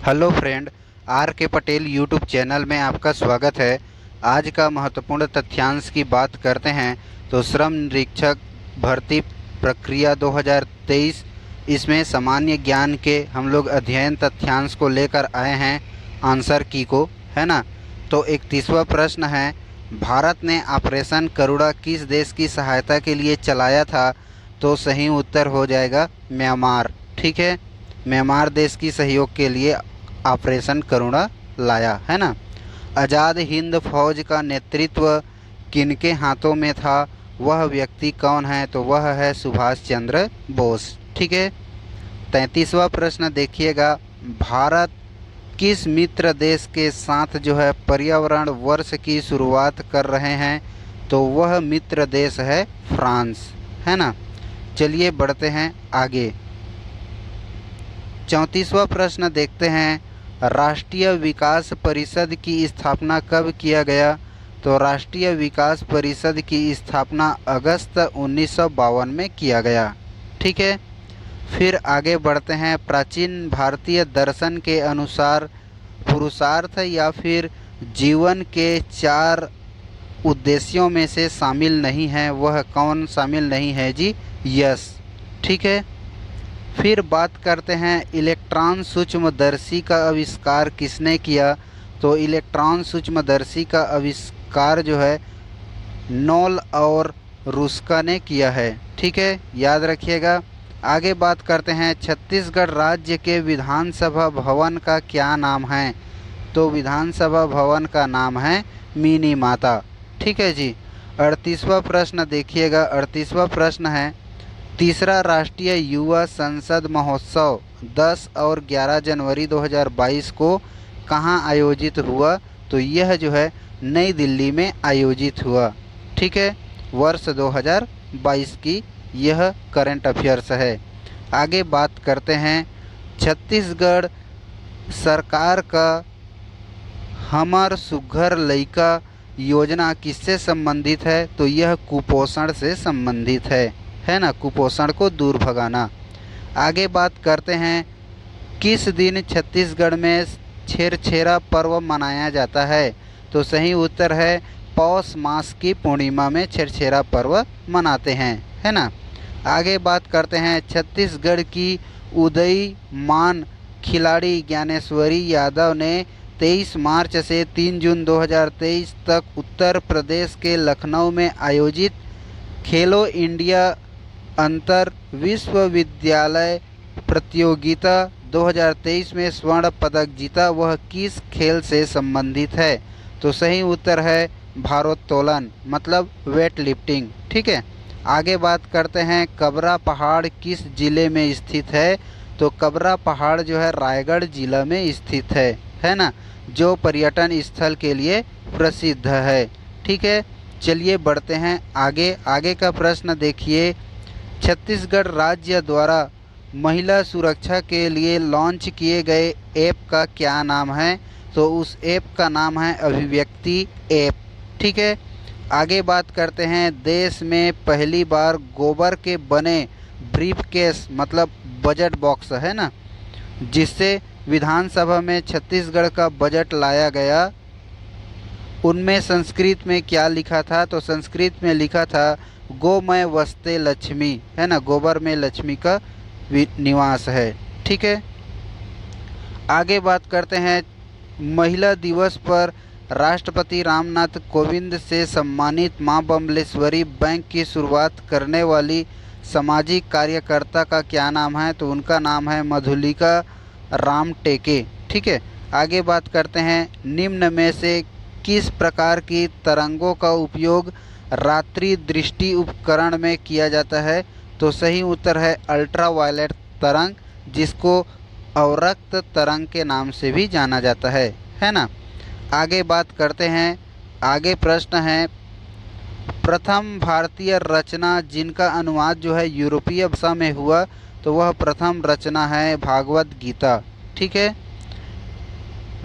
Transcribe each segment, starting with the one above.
Hello friend, are के Patel YouTube channel में आपका स्वागत है। आज का महत्वपूर्ण तथ्यांश की बात करते हैं तो श्रम निरीक्षक भर्ती प्रक्रिया 2023, इसमें सामान्य ज्ञान के हम लोग अध्ययन तथ्यांश को लेकर आए हैं, आंसर की को, है ना। तो 31वां प्रश्न है, भारत ने ऑपरेशन करुणा किस देश की सहायता के लिए चलाया था? तो सही उत्तर हो जाएगा म्यांमार। ठीक है, म्यांमार देश की सहयोग के लिए ऑपरेशन करुणा लाया, है ना। आज़ाद हिंद फौज का नेतृत्व किनके हाथों में था? वह व्यक्ति कौन है? तो वह है सुभाष चंद्र बोस। ठीक है। 33वां प्रश्न देखिएगा, भारत किस मित्र देश के साथ जो है पर्यावरण वर्ष की शुरुआत कर रहे हैं? तो वह मित्र देश है फ्रांस, है ना। चलिए बढ़ते हैं आगे। 34वां प्रश्न देखते हैं, राष्ट्रीय विकास परिषद की स्थापना कब किया गया? तो राष्ट्रीय विकास परिषद की स्थापना अगस्त 1952 में किया गया। ठीक है। फिर आगे बढ़ते हैं, प्राचीन भारतीय दर्शन के अनुसार पुरुषार्थ या फिर जीवन के 4 उद्देश्यों में से शामिल नहीं है, वह कौन शामिल नहीं है जी? यश। ठीक है। फिर बात करते हैं, इलेक्ट्रॉन सूक्ष्मदर्शी का आविष्कार किसने किया? तो इलेक्ट्रॉन सूक्ष्मदर्शी का आविष्कार जो है नोल और रुस्का ने किया है। ठीक है, याद रखिएगा। आगे बात करते हैं, छत्तीसगढ़ राज्य के विधानसभा भवन का क्या नाम है? तो विधानसभा भवन का नाम है मिनी माता। ठीक है जी। 38वां प्रश्न देखिएगा। 38वां प्रश्न है, तीसरा राष्ट्रीय युवा संसद महोत्सव 10 और 11 जनवरी 2022 को कहाँ आयोजित हुआ? तो यह जो है नई दिल्ली में आयोजित हुआ। ठीक है, वर्ष 2022 की यह करंट अफेयर्स है। आगे बात करते हैं, छत्तीसगढ़ सरकार का हमर सुघ्घर लइका योजना किससे संबंधित है? तो यह कुपोषण से संबंधित है ना, कुपोषण को दूर भगाना। आगे बात करते हैं, किस दिन छत्तीसगढ़ में छेरछेरा पर्व मनाया जाता है? तो सही उत्तर है पौष मास की पूर्णिमा में छेरछेरा पर्व मनाते हैं, है ना। आगे बात करते हैं, छत्तीसगढ़ की उदीयमान खिलाड़ी ज्ञानेश्वरी यादव ने 23 मार्च से 3 जून 2023 तक उत्तर प्रदेश के लखनऊ में आयोजित खेलो इंडिया अंतर विश्वविद्यालय प्रतियोगिता 2023 में स्वर्ण पदक जीता। वह किस खेल से संबंधित है? तो सही उत्तर है भारोत्तोलन, मतलब वेट लिफ्टिंग। ठीक है। आगे बात करते हैं, कबरा पहाड़ किस जिले में स्थित है? तो कबरा पहाड़ जो है रायगढ़ जिला में स्थित है ना, जो पर्यटन स्थल के लिए प्रसिद्ध है। ठीक है। चलिए बढ़ते हैं आगे। आगे का प्रश्न देखिए, छत्तीसगढ़ राज्य द्वारा महिला सुरक्षा के लिए लॉन्च किए गए ऐप का क्या नाम है? तो उस ऐप का नाम है अभिव्यक्ति ऐप। ठीक है। आगे बात करते हैं, देश में पहली बार गोबर के बने ब्रीफकेस, मतलब बजट बॉक्स, है ना, जिससे विधानसभा में छत्तीसगढ़ का बजट लाया गया, उनमें संस्कृत में क्या लिखा था? तो संस्कृत में लिखा था गोमय वस्ते लक्ष्मी, है ना, गोबर में लक्ष्मी का निवास है। ठीक है। आगे बात करते हैं, महिला दिवस पर राष्ट्रपति रामनाथ कोविंद से सम्मानित मां बम्लेश्वरी बैंक की शुरुआत करने वाली सामाजिक कार्यकर्ता का क्या नाम है? तो उनका नाम है मधुलिका रामटेके। ठीक है। आगे बात करते हैं, निम्न में से किस प्रकार की तरंगों का उपयोग रात्रि दृष्टि उपकरण में किया जाता है? तो सही उत्तर है अल्ट्रावायलेट तरंग, जिसको अवरक्त तरंग के नाम से भी जाना जाता है ना। आगे बात करते हैं, आगे प्रश्न है, प्रथम भारतीय रचना जिनका अनुवाद जो है यूरोपीय भाषा में हुआ, तो वह प्रथम रचना है भागवत गीता। ठीक है।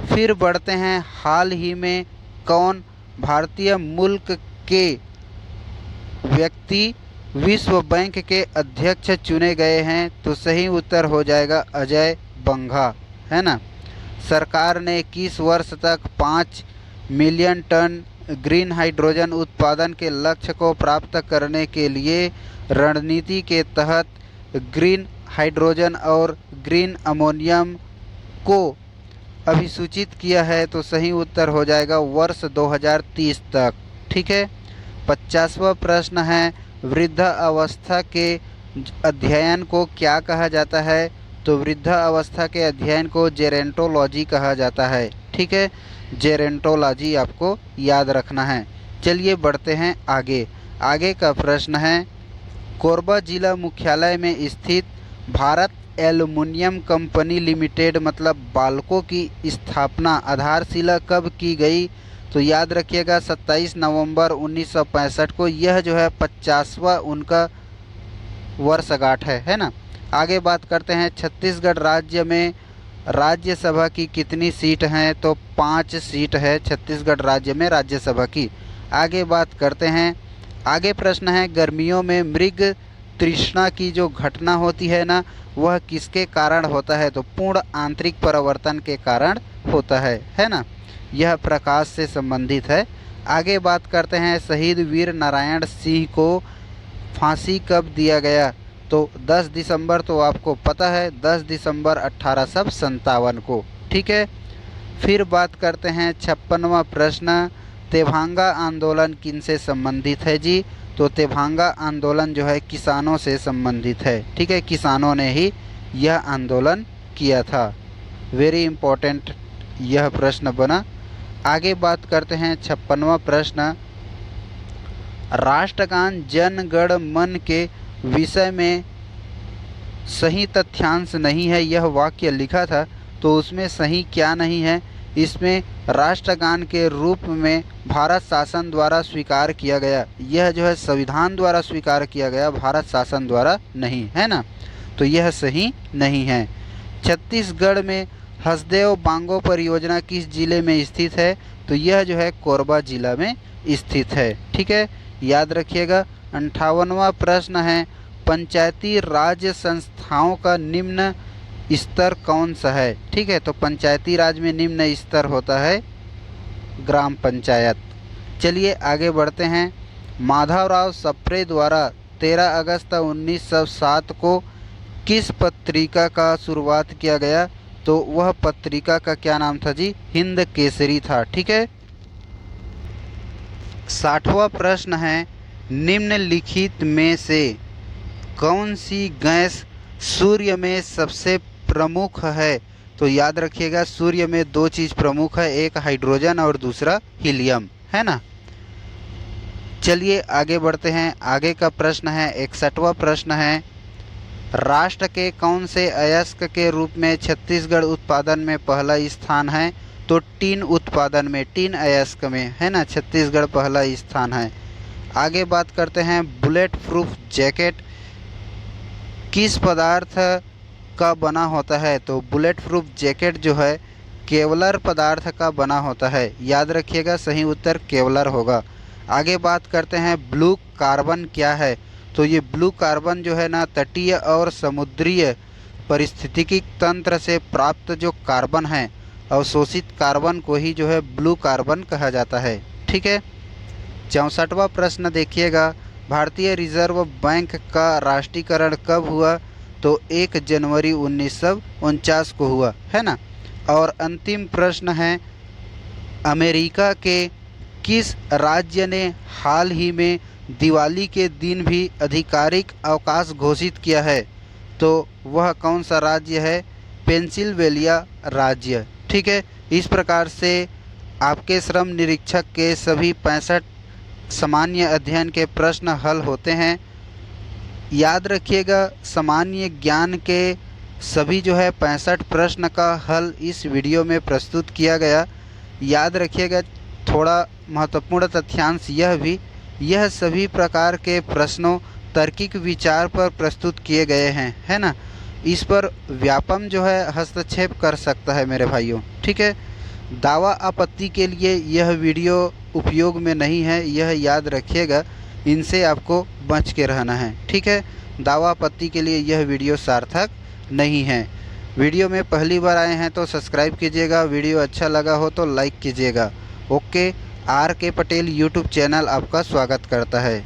फिर बढ़ते हैं, हाल ही में कौन भारतीय मुल्क के व्यक्ति विश्व बैंक के अध्यक्ष चुने गए हैं? तो सही उत्तर हो जाएगा अजय बंगा, है ना। सरकार ने किस वर्ष तक 5 मिलियन टन ग्रीन हाइड्रोजन उत्पादन के लक्ष्य को प्राप्त करने के लिए रणनीति के तहत ग्रीन हाइड्रोजन और ग्रीन अमोनियम को अभिसूचित किया है? तो सही उत्तर हो जाएगा वर्ष 2030 तक। ठीक है। 50वां प्रश्न है, वृद्धावस्था के अध्ययन को क्या कहा जाता है? तो वृद्धावस्था के अध्ययन को जेरेंटोलॉजी कहा जाता है। ठीक है, जेरेंटोलॉजी आपको याद रखना है। चलिए बढ़ते हैं आगे। आगे का प्रश्न है, कोरबा जिला मुख्यालय में स्थित भारत एल्युमिनियम कंपनी लिमिटेड मतलब बाल्को की स्थापना आधारशिला कब की गई? तो याद रखिएगा 27 नवंबर 1965 को। यह जो है 50वां उनका वर्षगांठ है ना। आगे बात करते हैं, छत्तीसगढ़ राज्य में राज्यसभा की कितनी सीट हैं? तो 5 सीट है छत्तीसगढ़ राज्य में राज्यसभा की। आगे बात करते हैं, आगे प्रश्न है, गर्मियों में मृग तृष्णा की जो घटना होती है ना, वह किसके कारण होता है? तो पूर्ण आंतरिक परिवर्तन के कारण होता है ना। यह प्रकाश से संबंधित है। आगे बात करते हैं, शहीद वीर नारायण सिंह को फांसी कब दिया गया? तो 10 दिसंबर तो आपको पता है, 10 दिसंबर 1857 को। ठीक है। फिर बात करते हैं 56वां प्रश्न, तेभांगा आंदोलन किनसे संबंधित है जी? तो तेभांगा आंदोलन जो है किसानों से संबंधित है। ठीक है, किसानों ने ही यह आंदोलन किया था। वेरी इम्पोर्टेंट यह प्रश्न बना। आगे बात करते हैं 56वां प्रश्न, राष्ट्रगान जन गण मन के विषय में सही तथ्यांश नहीं है, यह वाक्य लिखा था, तो उसमें सही क्या नहीं है? इसमें राष्ट्रगान के रूप में भारत शासन द्वारा स्वीकार किया गया, यह जो है संविधान द्वारा स्वीकार किया गया, भारत शासन द्वारा नहीं, है ना। तो यह सही नहीं है। छत्तीसगढ़ में हसदेव बांगो परियोजना किस जिले में स्थित है? तो यह जो है कोरबा जिला में स्थित है। ठीक है, याद रखिएगा। 58वां प्रश्न है, पंचायती राज संस्थाओं का निम्न स्तर कौन सा है? ठीक है, तो पंचायती राज में निम्न स्तर होता है ग्राम पंचायत। चलिए आगे बढ़ते हैं। माधवराव सप्रे द्वारा 13 अगस्त 1907 को किस पत्रिका का शुरुआत किया गया? तो वह पत्रिका का क्या नाम था जी? हिंद केसरी था। ठीक है। 60वां प्रश्न है, निम्नलिखित में से कौन सी गैस सूर्य में सबसे प्रमुख है? तो याद रखिएगा सूर्य में 2 चीज़ प्रमुख है, एक हाइड्रोजन और दूसरा हीलियम, है ना। चलिए आगे बढ़ते हैं। आगे का प्रश्न है 61वां प्रश्न है, राष्ट्र के कौन से अयस्क के रूप में छत्तीसगढ़ उत्पादन में पहला स्थान है? तो टीन उत्पादन में, टीन अयस्क में, है ना, छत्तीसगढ़ पहला स्थान है। आगे बात करते हैं, बुलेट प्रूफ जैकेट किस पदार्थ का बना होता है? तो बुलेट प्रूफ जैकेट जो है केवलर पदार्थ का बना होता है। याद रखिएगा सही उत्तर केवलर होगा। आगे बात करते हैं, ब्लू कार्बन क्या है? तो ये ब्लू कार्बन जो है ना, तटीय और समुद्रीय पारिस्थितिकी तंत्र से प्राप्त जो कार्बन है, अवशोषित कार्बन को ही जो है ब्लू कार्बन कहा जाता है। ठीक है। 64वां प्रश्न देखिएगा, भारतीय रिजर्व बैंक का राष्ट्रीयकरण कब हुआ? तो 1 जनवरी 1949 को हुआ, है ना। और अंतिम प्रश्न है, अमेरिका के किस राज्य ने हाल ही में दिवाली के दिन भी आधिकारिक अवकाश घोषित किया है? तो वह कौन सा राज्य है? पेंसिल्वेनिया राज्य। ठीक है। इस प्रकार से आपके श्रम निरीक्षक के सभी 65 सामान्य अध्ययन के प्रश्न हल होते हैं। याद रखिएगा सामान्य ज्ञान के सभी जो है 65 प्रश्न का हल इस वीडियो में प्रस्तुत किया गया। याद रखिएगा थोड़ा महत्वपूर्ण तथ्यांश यह भी, यह सभी प्रकार के प्रश्नों तार्किक विचार पर प्रस्तुत किए गए हैं, है ना। इस पर व्यापम जो है हस्तक्षेप कर सकता है मेरे भाइयों। ठीक है। दावा आपत्ति के लिए यह वीडियो उपयोग में नहीं है, यह याद रखिएगा, इनसे आपको बच के रहना है। ठीक है। दावा आपत्ति के लिए यह वीडियो सार्थक नहीं है। वीडियो में पहली बार आए हैं तो सब्सक्राइब कीजिएगा, वीडियो अच्छा लगा हो तो लाइक कीजिएगा। ओके, आर के पटेल यूट्यूब चैनल आपका स्वागत करता है।